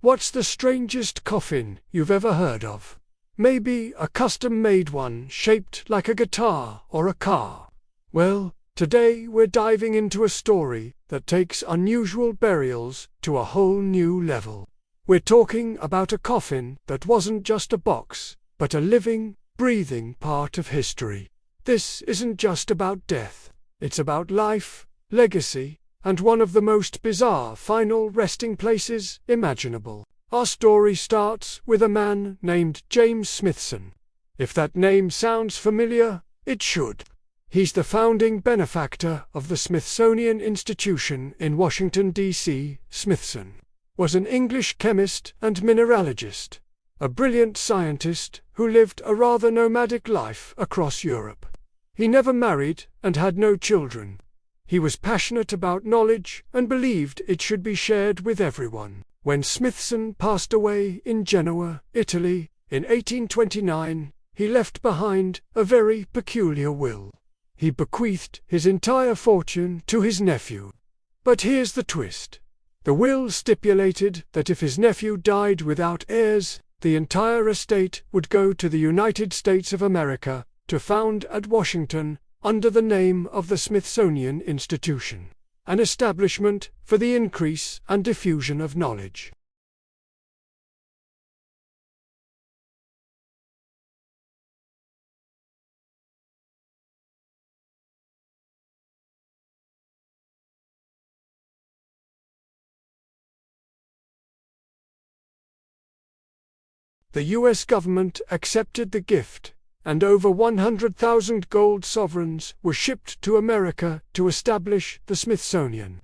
What's the strangest coffin you've ever heard of? Maybe a custom-made one shaped like a guitar or a car. Well, today we're diving into a story that takes unusual burials to a whole new level. We're talking about a coffin that wasn't just a box, but a living, breathing part of history. This isn't just about death. It's about life, legacy, and one of the most bizarre final resting places imaginable. Our story starts with a man named James Smithson. If that name sounds familiar, it should. He's the founding benefactor of the Smithsonian Institution in Washington, D.C. Smithson was an English chemist and mineralogist, a brilliant scientist who lived a rather nomadic life across Europe. He never married and had no children. He was passionate about knowledge and believed it should be shared with everyone. When Smithson passed away in Genoa, Italy, in 1829, he left behind a very peculiar will. He bequeathed his entire fortune to his nephew. But here's the twist. The will stipulated that if his nephew died without heirs, the entire estate would go to the United States of America to found at Washington under the name of the Smithsonian Institution, an establishment for the increase and diffusion of knowledge. The U.S. government accepted the gift, and over 100,000 gold sovereigns were shipped to America to establish the Smithsonian.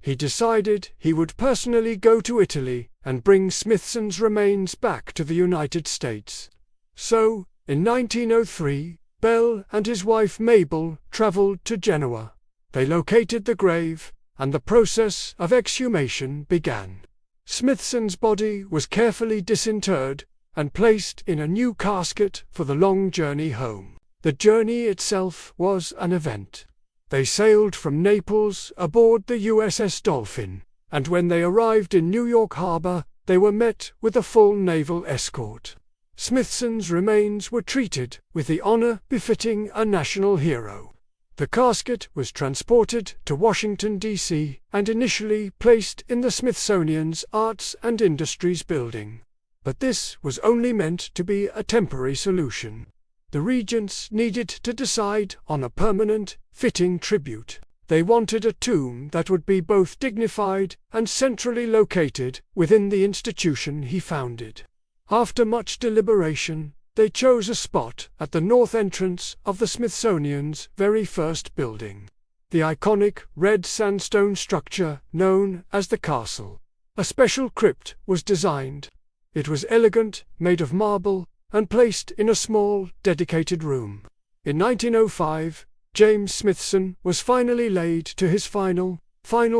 He decided he would personally go to Italy and bring Smithson's remains back to the United States. So, in 1903, Bell and his wife Mabel traveled to Genoa. They located the grave, and the process of exhumation began. Smithson's body was carefully disinterred and placed in a new casket for the long journey home. The journey itself was an event. They sailed from Naples aboard the USS Dolphin, and when they arrived in New York Harbor, they were met with a full naval escort. Smithson's remains were treated with the honor befitting a national hero. The casket was transported to Washington, D.C., and initially placed in the Smithsonian's Arts and Industries building. But this was only meant to be a temporary solution. The regents needed to decide on a permanent, fitting tribute. They wanted a tomb that would be both dignified and centrally located within the institution he founded. After much deliberation, they chose a spot at the north entrance of the Smithsonian's very first building, the iconic red sandstone structure known as the castle. A special crypt was designed. It was elegant, made of marble, and placed in a small, dedicated room. In 1905, James Smithson was finally laid to his final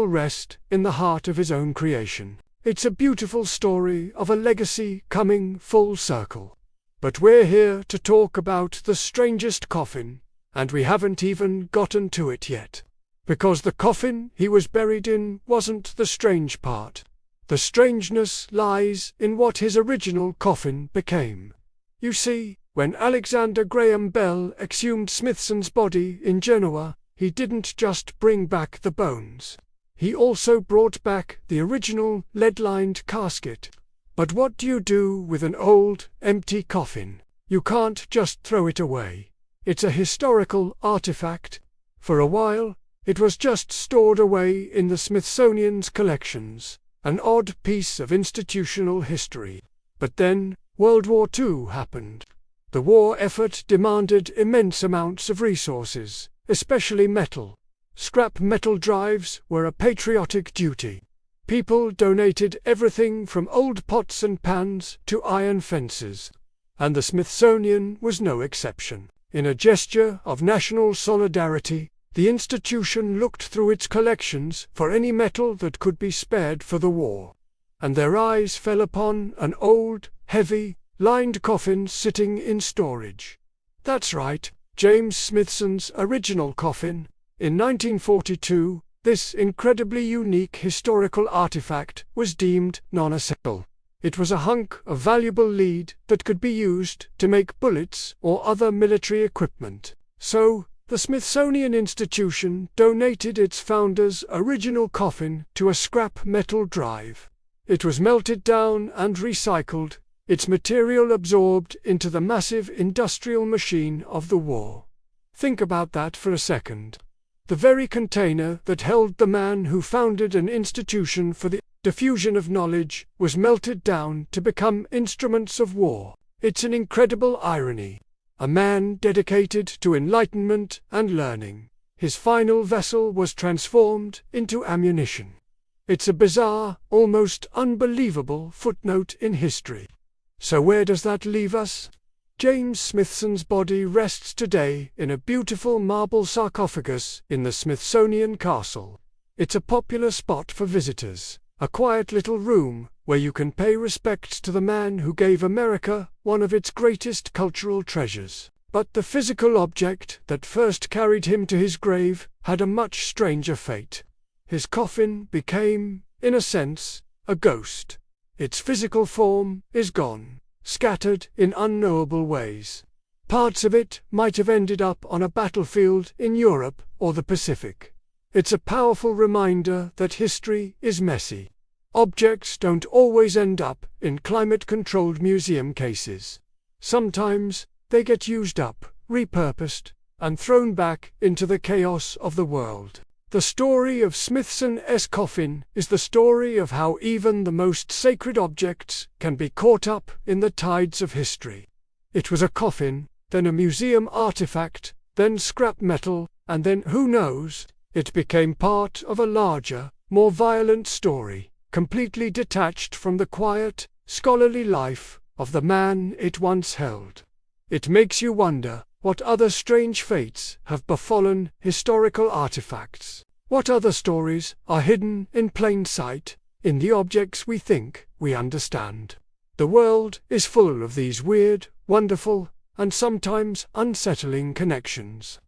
rest in the heart of his own creation. It's a beautiful story of a legacy coming full circle. But we're here to talk about the strangest coffin, and we haven't even gotten to it yet. Because the coffin he was buried in wasn't the strange part. The strangeness lies in what his original coffin became. You see, when Alexander Graham Bell exhumed Smithson's body in Genoa, he didn't just bring back the bones. He also brought back the original lead-lined casket. But what do you do with an old, empty coffin? You can't just throw it away. It's a historical artifact. For a while, it was just stored away in the Smithsonian's collections. An odd piece of institutional history. But then, World War II happened. The war effort demanded immense amounts of resources, especially metal. Scrap metal drives were a patriotic duty. People donated everything from old pots and pans to iron fences. And the Smithsonian was no exception. In a gesture of national solidarity, the institution looked through its collections for any metal that could be spared for the war. And their eyes fell upon an old, heavy, lined coffin sitting in storage. That's right, James Smithson's original coffin. In 1942, this incredibly unique historical artifact was deemed non-essential. It was a hunk of valuable lead that could be used to make bullets or other military equipment. So, the Smithsonian Institution donated its founder's original coffin to a scrap metal drive. It was melted down and recycled, its material absorbed into the massive industrial machine of the war. Think about that for a second. The very container that held the man who founded an institution for the diffusion of knowledge was melted down to become instruments of war. It's an incredible irony. A man dedicated to enlightenment and learning. His final vessel was transformed into ammunition. It's a bizarre, almost unbelievable footnote in history. So where does that leave us? James Smithson's body rests today in a beautiful marble sarcophagus in the Smithsonian Castle. It's a popular spot for visitors, a quiet little room where you can pay respects to the man who gave America one of its greatest cultural treasures. But the physical object that first carried him to his grave had a much stranger fate. His coffin became, in a sense, a ghost. Its physical form is gone, scattered in unknowable ways. Parts of it might have ended up on a battlefield in Europe or the Pacific. It's a powerful reminder that history is messy. Objects don't always end up in climate-controlled museum cases. Sometimes they get used up, repurposed, and thrown back into the chaos of the world. The story of Smithson's coffin is the story of how even the most sacred objects can be caught up in the tides of history. It was a coffin, then a museum artifact, then scrap metal, and then, who knows, it became part of a larger, more violent story, completely detached from the quiet, scholarly life of the man it once held. It makes you wonder what other strange fates have befallen historical artifacts. What other stories are hidden in plain sight, in the objects we think we understand? The world is full of these weird, wonderful, and sometimes unsettling connections.